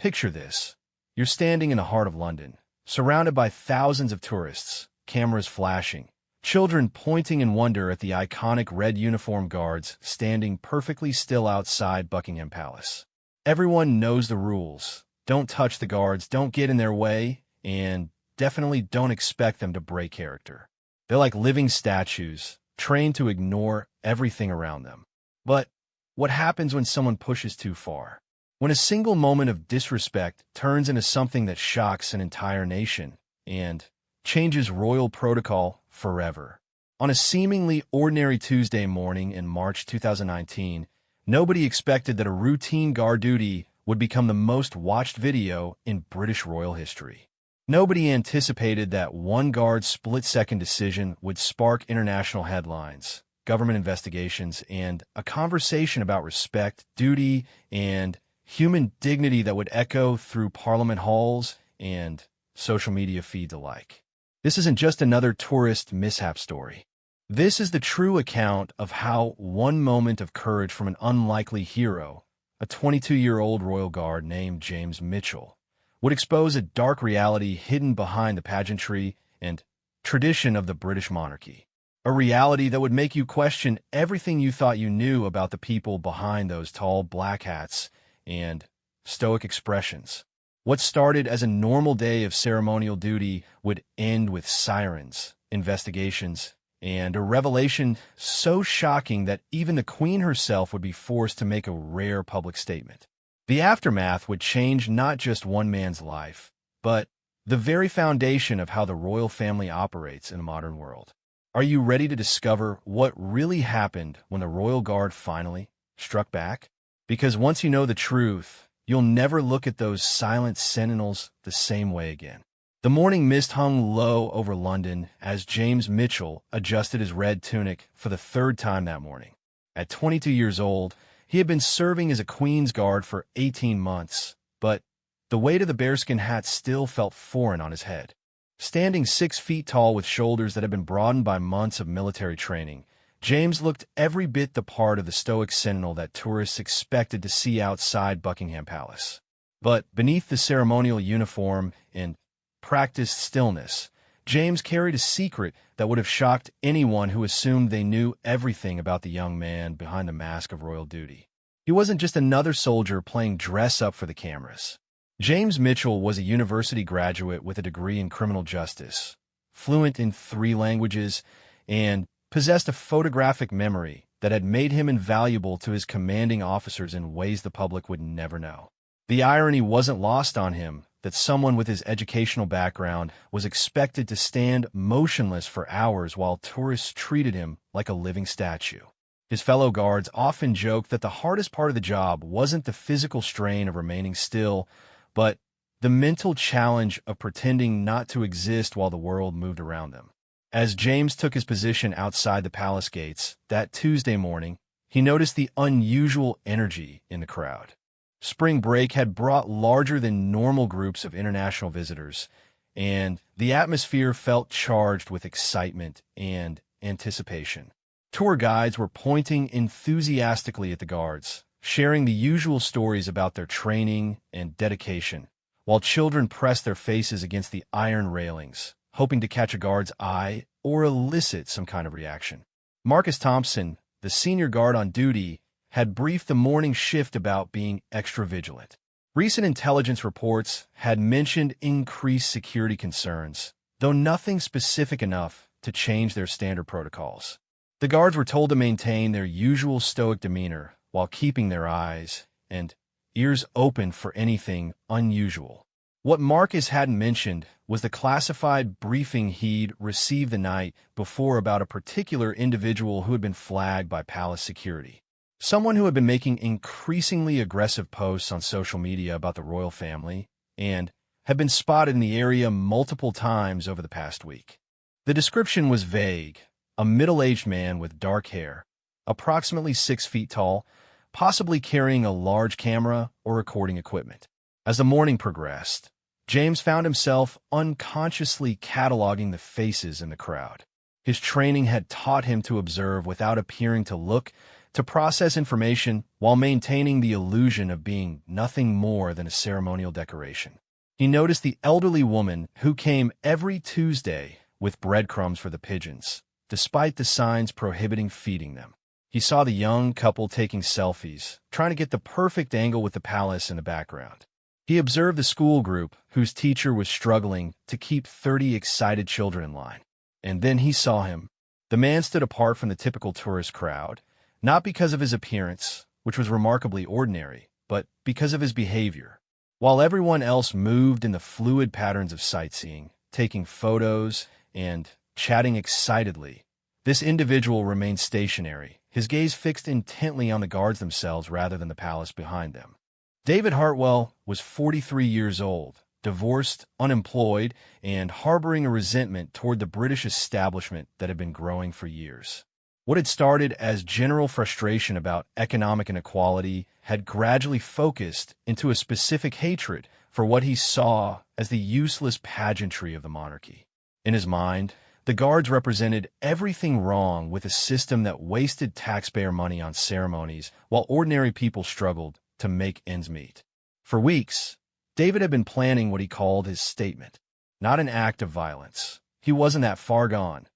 Picture this. You're standing in the heart of London, surrounded by thousands of tourists, cameras flashing, children pointing in wonder at the iconic red uniform guards standing perfectly still outside Buckingham Palace. Everyone knows the rules. Don't touch the guards, don't get in their way, and definitely don't expect them to break character. They're like living statues, trained to ignore everything around them. But what happens when someone pushes too far? When a single moment of disrespect turns into something that shocks an entire nation and changes royal protocol forever. On a seemingly ordinary Tuesday morning in March 2019, nobody expected that a routine guard duty would become the most watched video in British royal history. Nobody anticipated that one guard's split-second decision would spark international headlines, government investigations, and a conversation about respect, duty, and human dignity that would echo through Parliament halls and social media feeds alike. This isn't just another tourist mishap story. This is the true account of how one moment of courage from an unlikely hero, a 22-year-old royal guard named James Mitchell, would expose a dark reality hidden behind the pageantry and tradition of the British monarchy. A reality that would make you question everything you thought you knew about the people behind those tall black hats and stoic expressions. What started as a normal day of ceremonial duty would end with sirens, investigations, and a revelation so shocking that even the Queen herself would be forced to make a rare public statement. The aftermath would change not just one man's life, but the very foundation of how the royal family operates in the modern world. Are you ready to discover what really happened when the royal guard finally struck back? Because once you know the truth, you'll never look at those silent sentinels the same way again. The morning mist hung low over London as James Mitchell adjusted his red tunic for the third time that morning. At 22 years old, he had been serving as a Queen's Guard for 18 months, but the weight of the bearskin hat still felt foreign on his head. Standing 6 feet tall with shoulders that had been broadened by months of military training, James looked every bit the part of the stoic sentinel that tourists expected to see outside Buckingham Palace. But beneath the ceremonial uniform and practiced stillness, James carried a secret that would have shocked anyone who assumed they knew everything about the young man behind the mask of royal duty. He wasn't just another soldier playing dress-up for the cameras. James Mitchell was a university graduate with a degree in criminal justice, fluent in 3 languages, and possessed a photographic memory that had made him invaluable to his commanding officers in ways the public would never know. The irony wasn't lost on him that someone with his educational background was expected to stand motionless for hours while tourists treated him like a living statue. His fellow guards often joked that the hardest part of the job wasn't the physical strain of remaining still, but the mental challenge of pretending not to exist while the world moved around them. As James took his position outside the palace gates that Tuesday morning, he noticed the unusual energy in the crowd. Spring break had brought larger than normal groups of international visitors, and the atmosphere felt charged with excitement and anticipation. Tour guides were pointing enthusiastically at the guards, sharing the usual stories about their training and dedication, while children pressed their faces against the iron railings, hoping to catch a guard's eye or elicit some kind of reaction. Marcus Thompson, the senior guard on duty, had briefed the morning shift about being extra vigilant. Recent intelligence reports had mentioned increased security concerns, though nothing specific enough to change their standard protocols. The guards were told to maintain their usual stoic demeanor while keeping their eyes and ears open for anything unusual. What Marcus hadn't mentioned was the classified briefing he'd received the night before about a particular individual who had been flagged by palace security. Someone who had been making increasingly aggressive posts on social media about the royal family and had been spotted in the area multiple times over the past week. The description was vague: a middle-aged man with dark hair, approximately 6 feet tall, possibly carrying a large camera or recording equipment. As the morning progressed, James found himself unconsciously cataloging the faces in the crowd. His training had taught him to observe without appearing to look, to process information while maintaining the illusion of being nothing more than a ceremonial decoration. He noticed the elderly woman who came every Tuesday with breadcrumbs for the pigeons, despite the signs prohibiting feeding them. He saw the young couple taking selfies, trying to get the perfect angle with the palace in the background. He observed the school group whose teacher was struggling to keep 30 excited children in line. And then he saw him. The man stood apart from the typical tourist crowd, not because of his appearance, which was remarkably ordinary, but because of his behavior. While everyone else moved in the fluid patterns of sightseeing, taking photos, and chatting excitedly, this individual remained stationary, his gaze fixed intently on the guards themselves rather than the palace behind them. David Hartwell was 43 years old, divorced, unemployed, and harboring a resentment toward the British establishment that had been growing for years. What had started as general frustration about economic inequality had gradually focused into a specific hatred for what he saw as the useless pageantry of the monarchy. In his mind, the guards represented everything wrong with a system that wasted taxpayer money on ceremonies while ordinary people struggled to make ends meet. For weeks, David had been planning what he called his statement. Not an act of violence. He wasn't that far gone.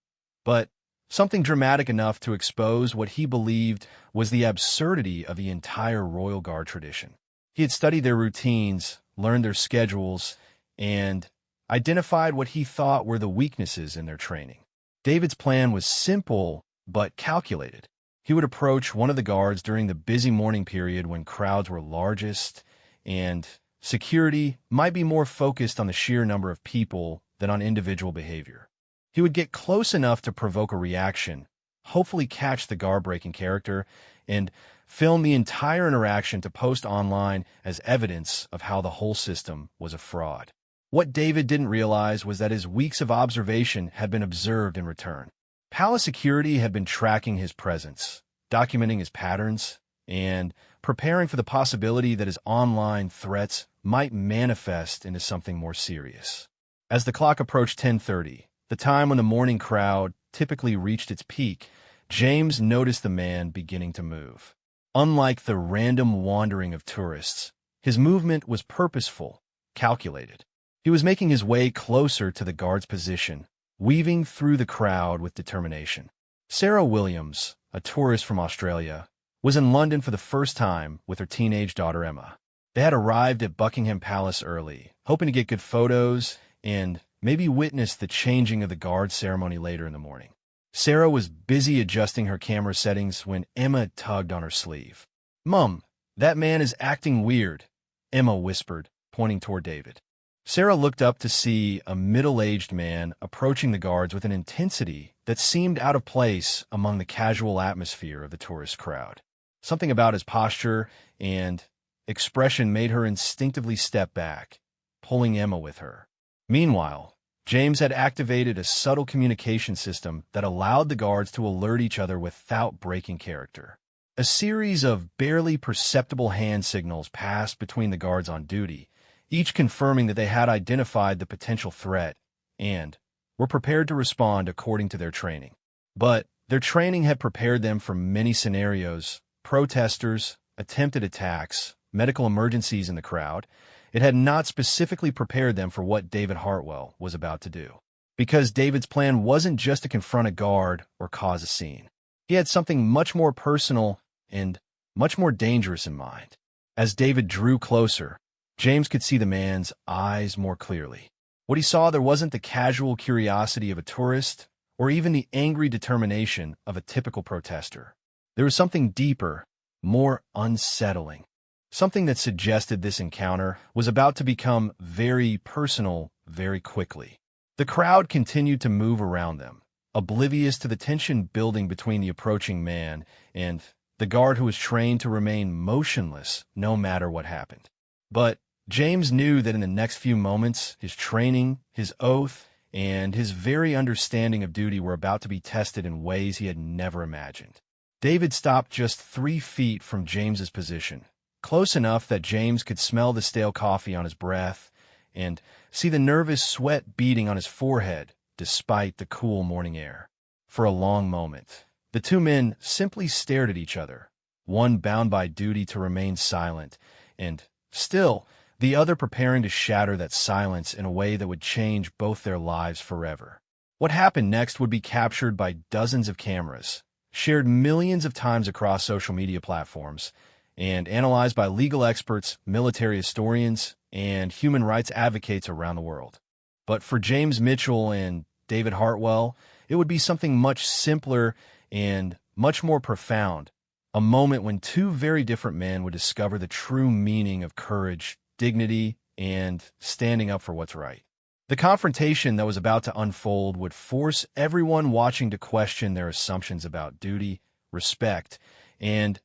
But something dramatic enough to expose what he believed was the absurdity of the entire Royal Guard tradition. He had studied their routines, learned their schedules, and identified what he thought were the weaknesses in their training. David's plan was simple but calculated. He would approach one of the guards during the busy morning period when crowds were largest and security might be more focused on the sheer number of people than on individual behavior. He would get close enough to provoke a reaction, hopefully catch the guard-breaking character, and film the entire interaction to post online as evidence of how the whole system was a fraud. What David didn't realize was that his weeks of observation had been observed in return. Palace security had been tracking his presence, documenting his patterns, and preparing for the possibility that his online threats might manifest into something more serious. As the clock approached 10:30, the time when the morning crowd typically reached its peak, James noticed the man beginning to move. Unlike the random wandering of tourists, his movement was purposeful, calculated. He was making his way closer to the guard's position, weaving through the crowd with determination. Sarah Williams, a tourist from Australia, was in London for the first time with her teenage daughter Emma. They had arrived at Buckingham Palace early, hoping to get good photos and maybe witness the changing of the guard ceremony later in the morning. Sarah was busy adjusting her camera settings when Emma tugged on her sleeve. "Mum, that man is acting weird," Emma whispered, pointing toward David. Sarah looked up to see a middle-aged man approaching the guards with an intensity that seemed out of place among the casual atmosphere of the tourist crowd. Something about his posture and expression made her instinctively step back, pulling Emma with her. Meanwhile, James had activated a subtle communication system that allowed the guards to alert each other without breaking character. A series of barely perceptible hand signals passed between the guards on duty, each confirming that they had identified the potential threat and were prepared to respond according to their training. But their training had prepared them for many scenarios: protesters, attempted attacks, medical emergencies in the crowd. It had not specifically prepared them for what David Hartwell was about to do. Because David's plan wasn't just to confront a guard or cause a scene. He had something much more personal and much more dangerous in mind. As David drew closer, James could see the man's eyes more clearly. What he saw there wasn't the casual curiosity of a tourist or even the angry determination of a typical protester. There was something deeper, more unsettling. Something that suggested this encounter was about to become very personal very quickly. The crowd continued to move around them, oblivious to the tension building between the approaching man and the guard who was trained to remain motionless no matter what happened. But James knew that in the next few moments, his training, his oath, and his very understanding of duty were about to be tested in ways he had never imagined. David stopped just 3 feet from James's position, close enough that James could smell the stale coffee on his breath and see the nervous sweat beading on his forehead despite the cool morning air. For a long moment, the two men simply stared at each other, one bound by duty to remain silent, and, still, the other preparing to shatter that silence in a way that would change both their lives forever. What happened next would be captured by dozens of cameras, shared millions of times across social media platforms, and analyzed by legal experts, military historians, and human rights advocates around the world. But for James Mitchell and David Hartwell, it would be something much simpler and much more profound, a moment when two very different men would discover the true meaning of courage, dignity, and standing up for what's right. The confrontation that was about to unfold would force everyone watching to question their assumptions about duty, respect, and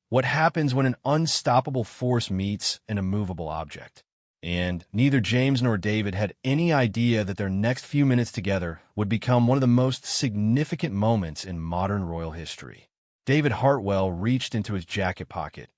what happens when an unstoppable force meets an immovable object. And neither James nor David had any idea that their next few minutes together would become one of the most significant moments in modern royal history. David Hartwell reached into his jacket pocket,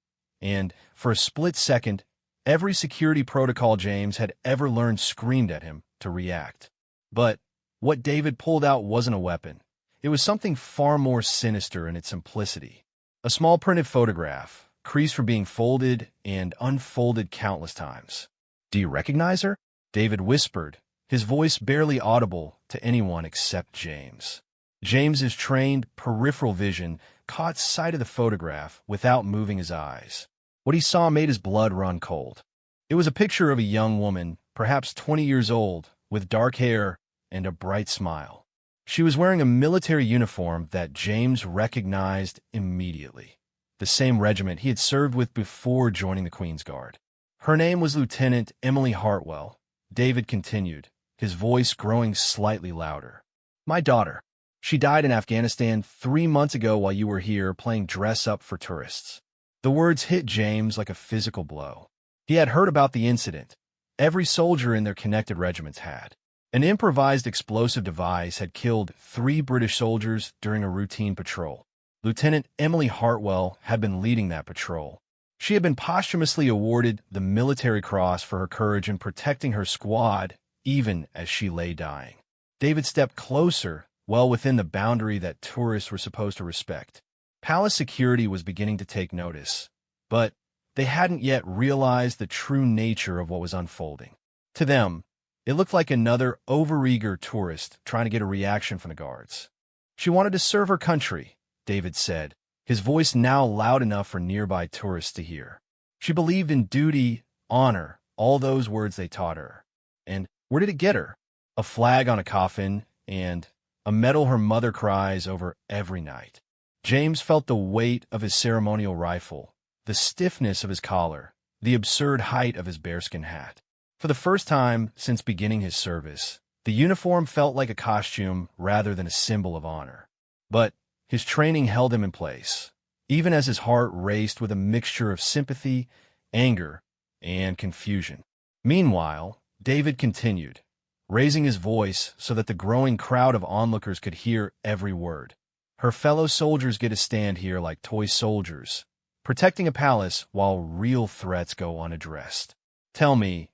and for a split second, every security protocol James had ever learned screamed at him to react. But what David pulled out wasn't a weapon. It was something far more sinister in its simplicity. A small printed photograph, creased from being folded and unfolded countless times. "Do you recognize her?" David whispered, his voice barely audible to anyone except James. James's trained peripheral vision caught sight of the photograph without moving his eyes. What he saw made his blood run cold. It was a picture of a young woman, perhaps 20 years old, with dark hair and a bright smile. She was wearing a military uniform that James recognized immediately, the same regiment he had served with before joining the Queen's Guard. Her name was Lieutenant Emily Hartwell. David continued, his voice growing slightly louder. "My daughter. She died in Afghanistan 3 months ago while you were here playing dress-up for tourists." The words hit James like a physical blow. He had heard about the incident. Every soldier in their connected regiments had. An improvised explosive device had killed 3 British soldiers during a routine patrol. Lieutenant Emily Hartwell had been leading that patrol. She had been posthumously awarded the Military Cross for her courage in protecting her squad, even as she lay dying. David stepped closer, well within the boundary that tourists were supposed to respect. Palace security was beginning to take notice, but they hadn't yet realized the true nature of what was unfolding. To them, it looked like another overeager tourist trying to get a reaction from the guards. "She wanted to serve her country," David said, his voice now loud enough for nearby tourists to hear. "She believed in duty, honor, all those words they taught her. And where did it get her? A flag on a coffin, and a medal her mother cries over every night." James felt the weight of his ceremonial rifle, the stiffness of his collar, the absurd height of his bearskin hat. For the first time since beginning his service, the uniform felt like a costume rather than a symbol of honor. But his training held him in place, even as his heart raced with a mixture of sympathy, anger, and confusion. Meanwhile, David continued, raising his voice so that the growing crowd of onlookers could hear every word. "Her fellow soldiers get to stand here like toy soldiers, protecting a palace while real threats go unaddressed. Tell me,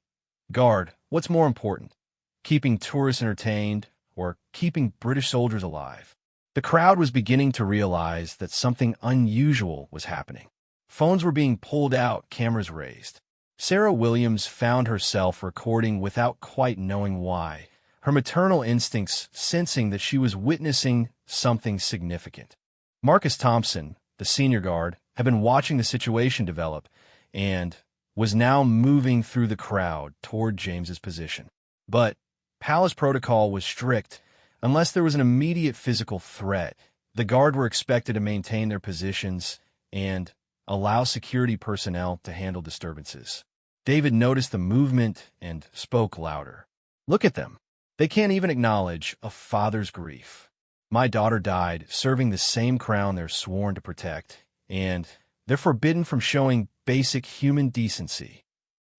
guard, what's more important, keeping tourists entertained or keeping British soldiers alive?" The crowd was beginning to realize that something unusual was happening. Phones were being pulled out, cameras raised. Sarah Williams found herself recording without quite knowing why, her maternal instincts sensing that she was witnessing something significant. Marcus Thompson, the senior guard, had been watching the situation develop and was now moving through the crowd toward James's position. But palace protocol was strict. Unless there was an immediate physical threat, the guard were expected to maintain their positions and allow security personnel to handle disturbances. David noticed the movement and spoke louder. "Look at them. They can't even acknowledge a father's grief. My daughter died serving the same crown they're sworn to protect, and they're forbidden from showing basic human decency."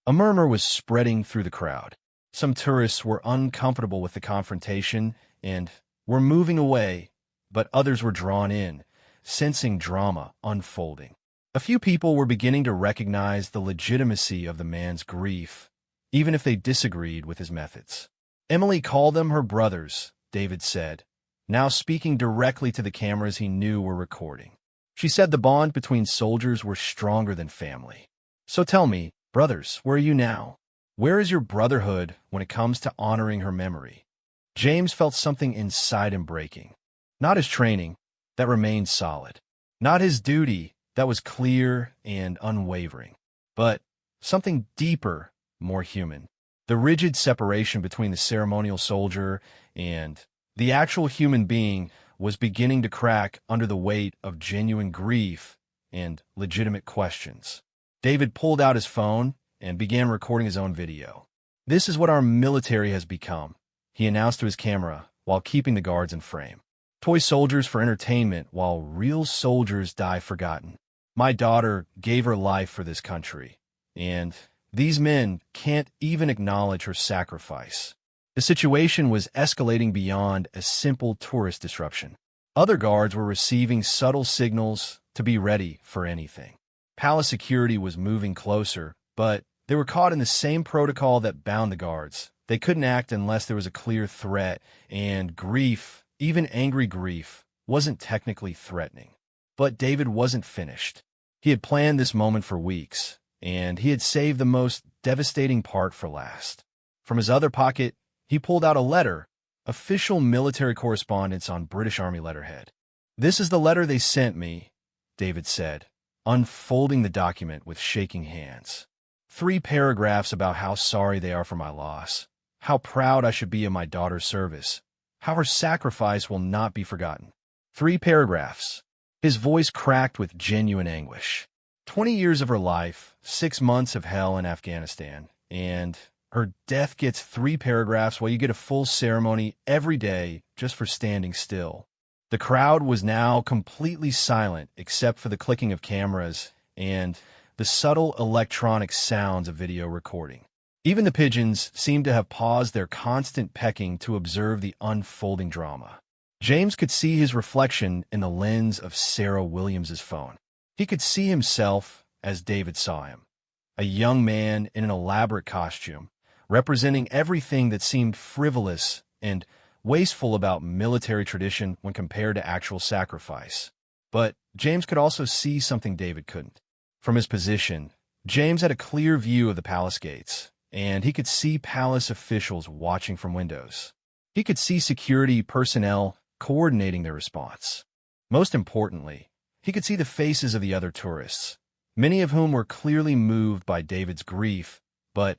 A murmur was spreading through the crowd. Some tourists were uncomfortable with the confrontation and were moving away, but others were drawn in, sensing drama unfolding. A few people were beginning to recognize the legitimacy of the man's grief, even if they disagreed with his methods. "Emily called them her brothers," David said, now speaking directly to the cameras he knew were recording. She said the bond between soldiers were stronger than family. So tell me, brothers, where are you now? Where is your brotherhood when it comes to honoring her memory? James felt something inside him breaking. Not his training, that remained solid. Not his duty, that was clear and unwavering. But something deeper, more human. The rigid separation between the ceremonial soldier and the actual human being was beginning to crack under the weight of genuine grief and legitimate questions. David pulled out his phone and began recording his own video. "This is what our military has become," he announced to his camera while keeping the guards in frame. "Toy soldiers for entertainment while real soldiers die forgotten. My daughter gave her life for this country, and these men can't even acknowledge her sacrifice." The situation was escalating beyond a simple tourist disruption. Other guards were receiving subtle signals to be ready for anything. Palace security was moving closer, but they were caught in the same protocol that bound the guards. They couldn't act unless there was a clear threat, and grief, even angry grief, wasn't technically threatening. But David wasn't finished. He had planned this moment for weeks, and he had saved the most devastating part for last. From his other pocket, he pulled out a letter, official military correspondence on British Army letterhead. "This is the letter they sent me," David said, unfolding the document with shaking hands. 3 paragraphs about how sorry they are for my loss, how proud I should be of my daughter's service, how her sacrifice will not be forgotten. 3 paragraphs. His voice cracked with genuine anguish. 20 years of her life, 6 months of hell in Afghanistan, and her death gets 3 paragraphs while you get a full ceremony every day just for standing still. The crowd was now completely silent except for the clicking of cameras and the subtle electronic sounds of video recording. Even the pigeons seemed to have paused their constant pecking to observe the unfolding drama. James could see his reflection in the lens of Sarah Williams's phone. He could see himself as David saw him, a young man in an elaborate costume, representing everything that seemed frivolous and wasteful about military tradition when compared to actual sacrifice. But James could also see something David couldn't. From his position, James had a clear view of the palace gates, and he could see palace officials watching from windows. He could see security personnel coordinating their response. Most importantly, he could see the faces of the other tourists, many of whom were clearly moved by David's grief, but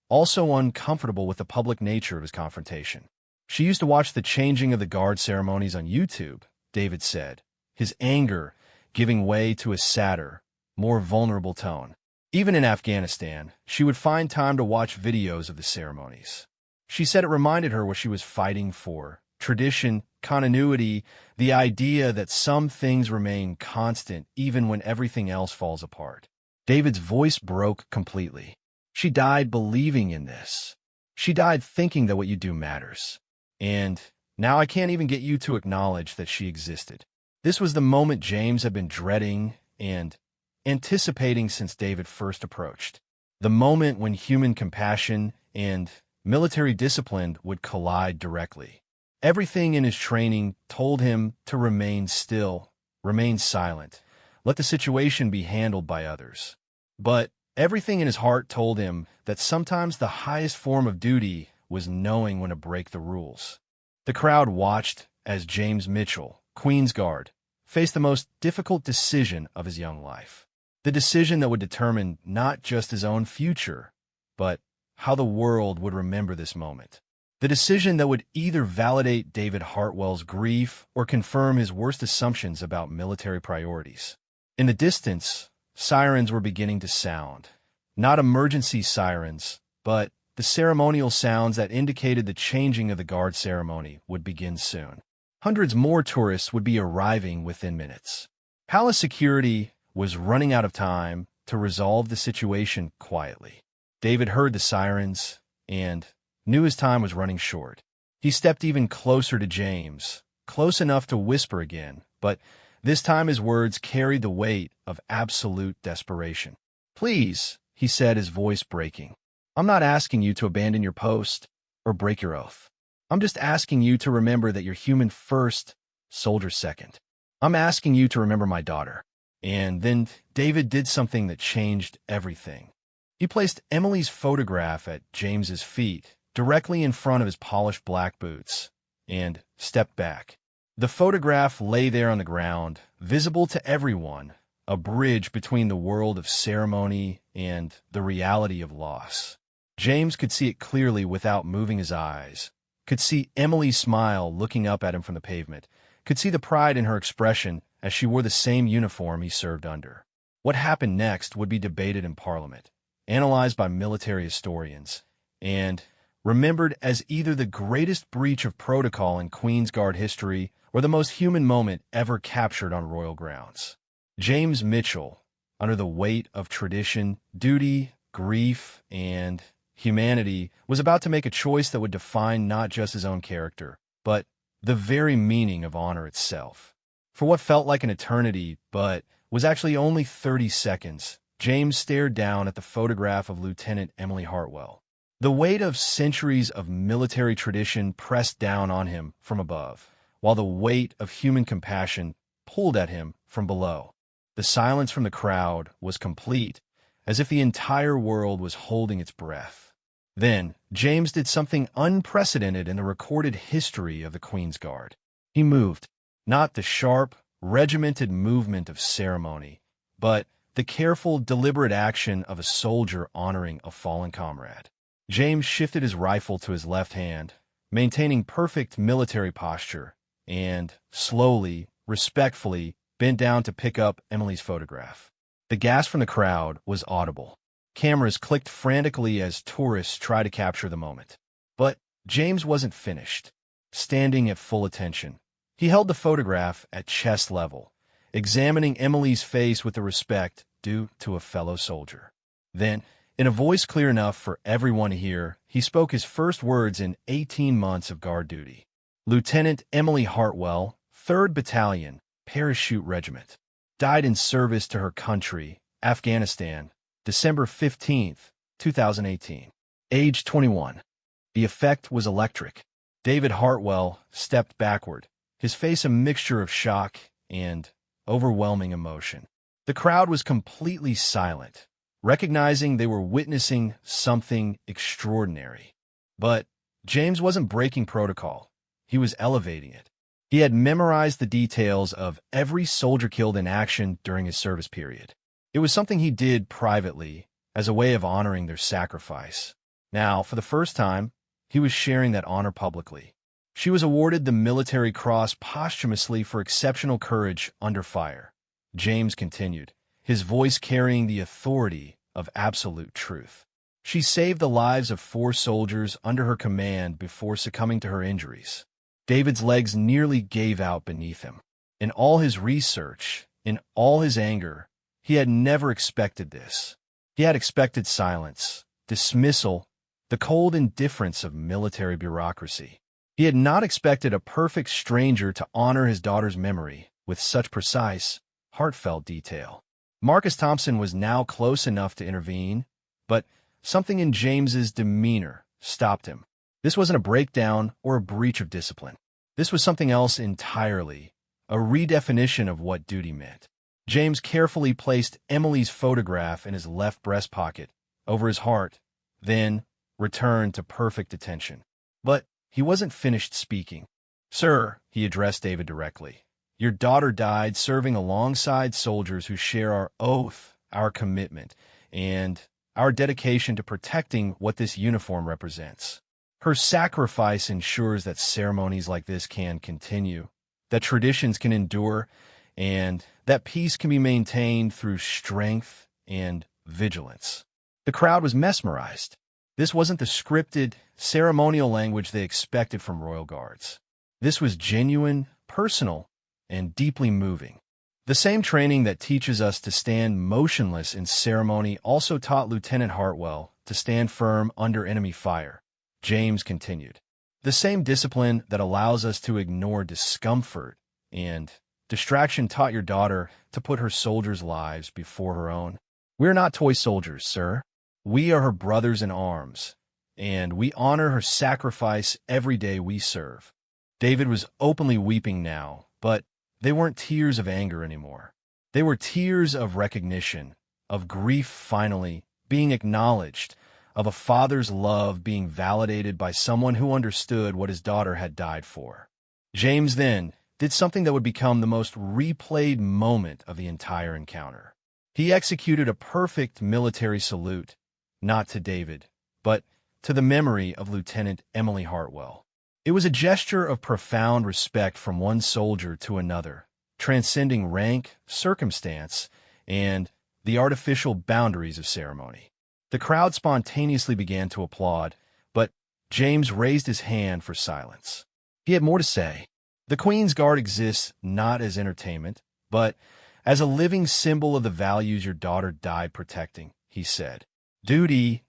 also uncomfortable with the public nature of his confrontation. "She used to watch the changing of the guard ceremonies on YouTube," David said, his anger giving way to a sadder, more vulnerable tone. "Even in Afghanistan, she would find time to watch videos of the ceremonies. She said it reminded her what she was fighting for: tradition, continuity, the idea that some things remain constant even when everything else falls apart." David's voice broke completely. "She died believing in this. She died thinking that what you do matters. And now I can't even get you to acknowledge that she existed." This was the moment James had been dreading and anticipating since David first approached. The moment when human compassion and military discipline would collide directly. Everything in his training told him to remain still, remain silent, let the situation be handled by others. But everything in his heart told him that sometimes the highest form of duty was knowing when to break the rules. The crowd watched as James Mitchell, Queen's Guard, faced the most difficult decision of his young life. The decision that would determine not just his own future, but how the world would remember this moment. The decision that would either validate David Hartwell's grief or confirm his worst assumptions about military priorities. In the distance, sirens were beginning to sound. Not emergency sirens, but the ceremonial sounds that indicated the changing of the guard ceremony would begin soon. Hundreds more tourists would be arriving within minutes. Palace security was running out of time to resolve the situation quietly. David heard the sirens and knew his time was running short. He stepped even closer to James, close enough to whisper again, but this time his words carried the weight of absolute desperation. "Please," he said, his voice breaking, "I'm not asking you to abandon your post or break your oath. I'm just asking you to remember that you're human first, soldier second. I'm asking you to remember my daughter." And then David did something that changed everything. He placed Emily's photograph at James's feet, directly in front of his polished black boots, and stepped back. The photograph lay there on the ground, visible to everyone, a bridge between the world of ceremony and the reality of loss. James could see it clearly without moving his eyes, could see Emily's smile looking up at him from the pavement, could see the pride in her expression as she wore the same uniform he served under. What happened next would be debated in Parliament, analyzed by military historians, and remembered as either the greatest breach of protocol in Queen's Guard history or the most human moment ever captured on royal grounds. James Mitchell, under the weight of tradition, duty, grief, and humanity, was about to make a choice that would define not just his own character, but the very meaning of honor itself. For what felt like an eternity, but was actually only 30 seconds, James stared down at the photograph of Lieutenant Emily Hartwell. The weight of centuries of military tradition pressed down on him from above, while the weight of human compassion pulled at him from below. The silence from the crowd was complete, as if the entire world was holding its breath. Then, James did something unprecedented in the recorded history of the Queen's Guard. He moved, not the sharp, regimented movement of ceremony, but the careful, deliberate action of a soldier honoring a fallen comrade. James shifted his rifle to his left hand, maintaining perfect military posture, and slowly, respectfully, bent down to pick up Emily's photograph. The gasp from the crowd was audible. Cameras clicked frantically as tourists tried to capture the moment. But James wasn't finished. Standing at full attention, he held the photograph at chest level, examining Emily's face with the respect due to a fellow soldier. Then, in a voice clear enough for everyone to hear, he spoke his first words in 18 months of guard duty. Lieutenant Emily Hartwell, 3rd Battalion, Parachute Regiment, died in service to her country, Afghanistan, December 15, 2018. Age 21. The effect was electric. David Hartwell stepped backward, his face a mixture of shock and overwhelming emotion. The crowd was completely silent, recognizing they were witnessing something extraordinary. But James wasn't breaking protocol. He was elevating it. He had memorized the details of every soldier killed in action during his service period. It was something he did privately, as a way of honoring their sacrifice. Now, for the first time, he was sharing that honor publicly. She was awarded the Military Cross posthumously for exceptional courage under fire. James continued, his voice carrying the authority of absolute truth. She saved the lives of 4 soldiers under her command before succumbing to her injuries. David's legs nearly gave out beneath him. In all his research, in all his anger, he had never expected this. He had expected silence, dismissal, the cold indifference of military bureaucracy. He had not expected a perfect stranger to honor his daughter's memory with such precise, heartfelt detail. Marcus Thompson was now close enough to intervene, but something in James's demeanor stopped him. This wasn't a breakdown or a breach of discipline. This was something else entirely, a redefinition of what duty meant. James carefully placed Emily's photograph in his left breast pocket, over his heart, then returned to perfect attention. But he wasn't finished speaking. "Sir," he addressed David directly, "your daughter died serving alongside soldiers who share our oath, our commitment, and our dedication to protecting what this uniform represents. Her sacrifice ensures that ceremonies like this can continue, that traditions can endure, and that peace can be maintained through strength and vigilance." The crowd was mesmerized. This wasn't the scripted, ceremonial language they expected from royal guards. This was genuine, personal, and deeply moving. The same training that teaches us to stand motionless in ceremony also taught Lieutenant Hartwell to stand firm under enemy fire. James continued, "The same discipline that allows us to ignore discomfort and distraction taught your daughter to put her soldiers' lives before her own. We're not toy soldiers, sir. We are her brothers in arms, and we honor her sacrifice every day we serve." David was openly weeping now, but they weren't tears of anger anymore. They were tears of recognition, of grief finally being acknowledged, of a father's love being validated by someone who understood what his daughter had died for. James then did something that would become the most replayed moment of the entire encounter. He executed a perfect military salute, not to David, but to the memory of Lieutenant Emily Hartwell. It was a gesture of profound respect from one soldier to another, transcending rank, circumstance, and the artificial boundaries of ceremony. The crowd spontaneously began to applaud, but James raised his hand for silence. He had more to say. The Queen's Guard exists not as entertainment, but as a living symbol of the values your daughter died protecting, he said. Duty,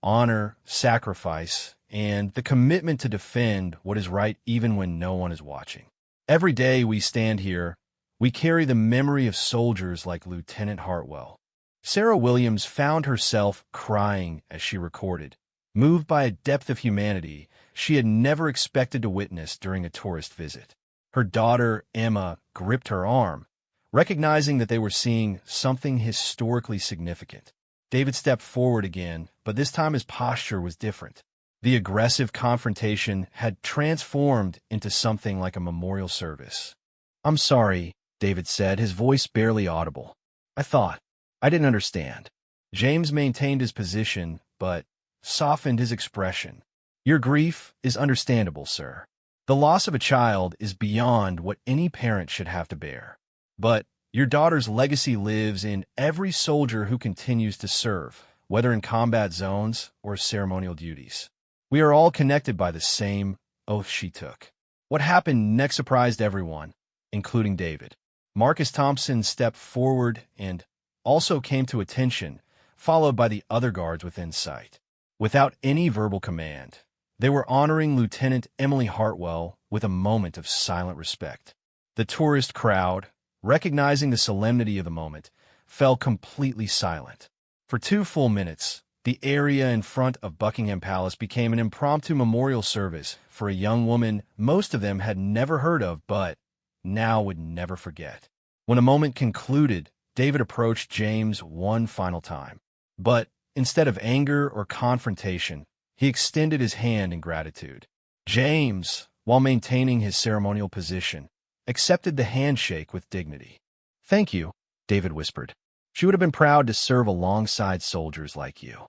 honor, sacrifice, and the commitment to defend what is right even when no one is watching. Every day we stand here, we carry the memory of soldiers like Lieutenant Hartwell. Sarah Williams found herself crying as she recorded, moved by a depth of humanity she had never expected to witness during a tourist visit. Her daughter, Emma, gripped her arm, recognizing that they were seeing something historically significant. David stepped forward again, but this time his posture was different. The aggressive confrontation had transformed into something like a memorial service. "I'm sorry," David said, his voice barely audible. I didn't understand." James maintained his position, but softened his expression. "Your grief is understandable, sir. The loss of a child is beyond what any parent should have to bear. But your daughter's legacy lives in every soldier who continues to serve, whether in combat zones or ceremonial duties. We are all connected by the same oath she took." What happened next surprised everyone, including David. Marcus Thompson stepped forward and also came to attention, followed by the other guards within sight. Without any verbal command, they were honoring Lieutenant Emily Hartwell with a moment of silent respect. The tourist crowd, recognizing the solemnity of the moment, fell completely silent. For 2 full minutes, the area in front of Buckingham Palace became an impromptu memorial service for a young woman most of them had never heard of but now would never forget. When a moment concluded, David approached James one final time. But instead of anger or confrontation, he extended his hand in gratitude. James, while maintaining his ceremonial position, accepted the handshake with dignity. "Thank you," David whispered. "She would have been proud to serve alongside soldiers like you."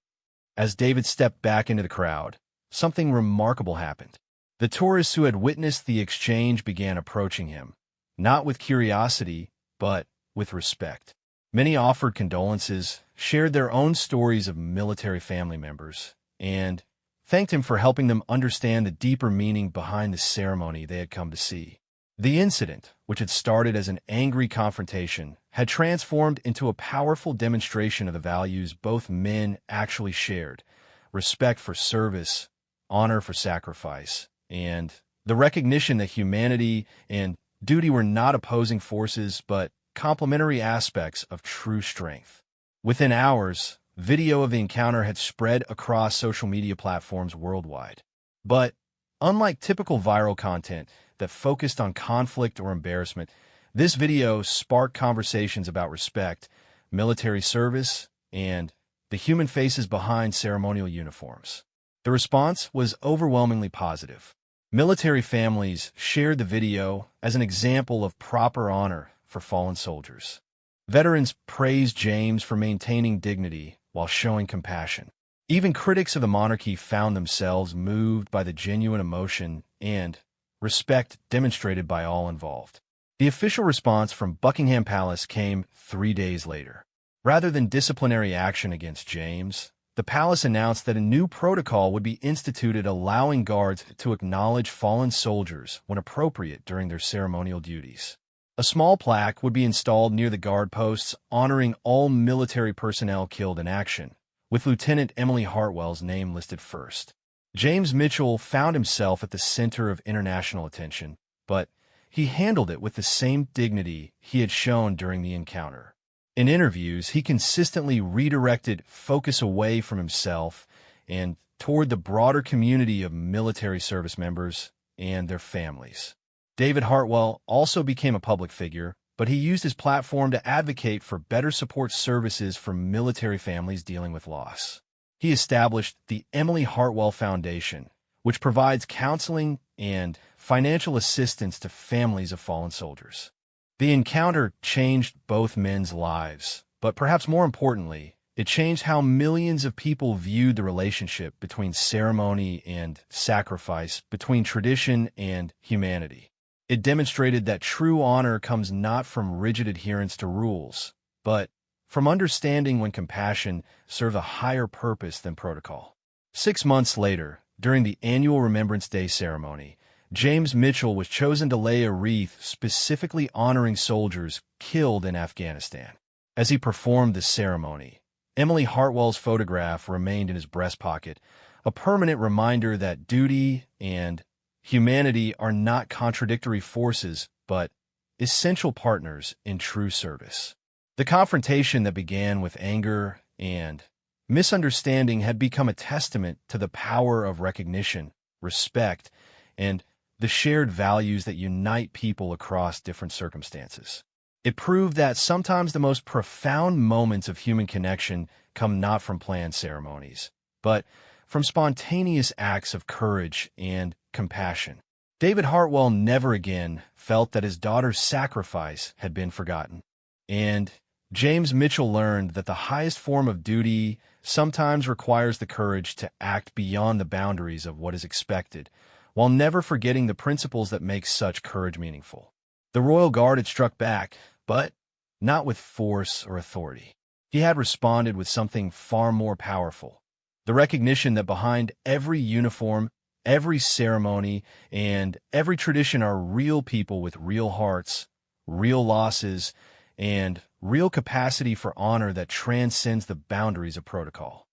As David stepped back into the crowd, something remarkable happened. The tourists who had witnessed the exchange began approaching him, not with curiosity, but with respect. Many offered condolences, shared their own stories of military family members, and thanked him for helping them understand the deeper meaning behind the ceremony they had come to see. The incident, which had started as an angry confrontation, had transformed into a powerful demonstration of the values both men actually shared: respect for service, honor for sacrifice, and the recognition that humanity and duty were not opposing forces but complementary aspects of true strength. Within hours, video of the encounter had spread across social media platforms worldwide. But unlike typical viral content that focused on conflict or embarrassment, this video sparked conversations about respect, military service, and the human faces behind ceremonial uniforms. The response was overwhelmingly positive. Military families shared the video as an example of proper honor for fallen soldiers. Veterans praised James for maintaining dignity while showing compassion. Even critics of the monarchy found themselves moved by the genuine emotion and respect demonstrated by all involved. The official response from Buckingham Palace came 3 days later. Rather than disciplinary action against James, the palace announced that a new protocol would be instituted allowing guards to acknowledge fallen soldiers when appropriate during their ceremonial duties. A small plaque would be installed near the guard posts honoring all military personnel killed in action, with Lieutenant Emily Hartwell's name listed first. James Mitchell found himself at the center of international attention, but he handled it with the same dignity he had shown during the encounter. In interviews, he consistently redirected focus away from himself and toward the broader community of military service members and their families. David Hartwell also became a public figure, but he used his platform to advocate for better support services for military families dealing with loss. He established the Emily Hartwell Foundation, which provides counseling and financial assistance to families of fallen soldiers. The encounter changed both men's lives, but perhaps more importantly, it changed how millions of people viewed the relationship between ceremony and sacrifice, between tradition and humanity. It demonstrated that true honor comes not from rigid adherence to rules, but from understanding when compassion serves a higher purpose than protocol. 6 months later, during the annual Remembrance Day ceremony, James Mitchell was chosen to lay a wreath specifically honoring soldiers killed in Afghanistan. As he performed the ceremony, Emily Hartwell's photograph remained in his breast pocket, a permanent reminder that duty and humanity are not contradictory forces, but essential partners in true service. The confrontation that began with anger and misunderstanding had become a testament to the power of recognition, respect, and the shared values that unite people across different circumstances. It proved that sometimes the most profound moments of human connection come not from planned ceremonies, but from spontaneous acts of courage and compassion. David Hartwell never again felt that his daughter's sacrifice had been forgotten. And James Mitchell learned that the highest form of duty sometimes requires the courage to act beyond the boundaries of what is expected, while never forgetting the principles that make such courage meaningful. The Royal Guard had struck back, but not with force or authority. He had responded with something far more powerful: the recognition that behind every uniform, every ceremony, and every tradition are real people with real hearts, real losses, and real capacity for honor that transcends the boundaries of protocol.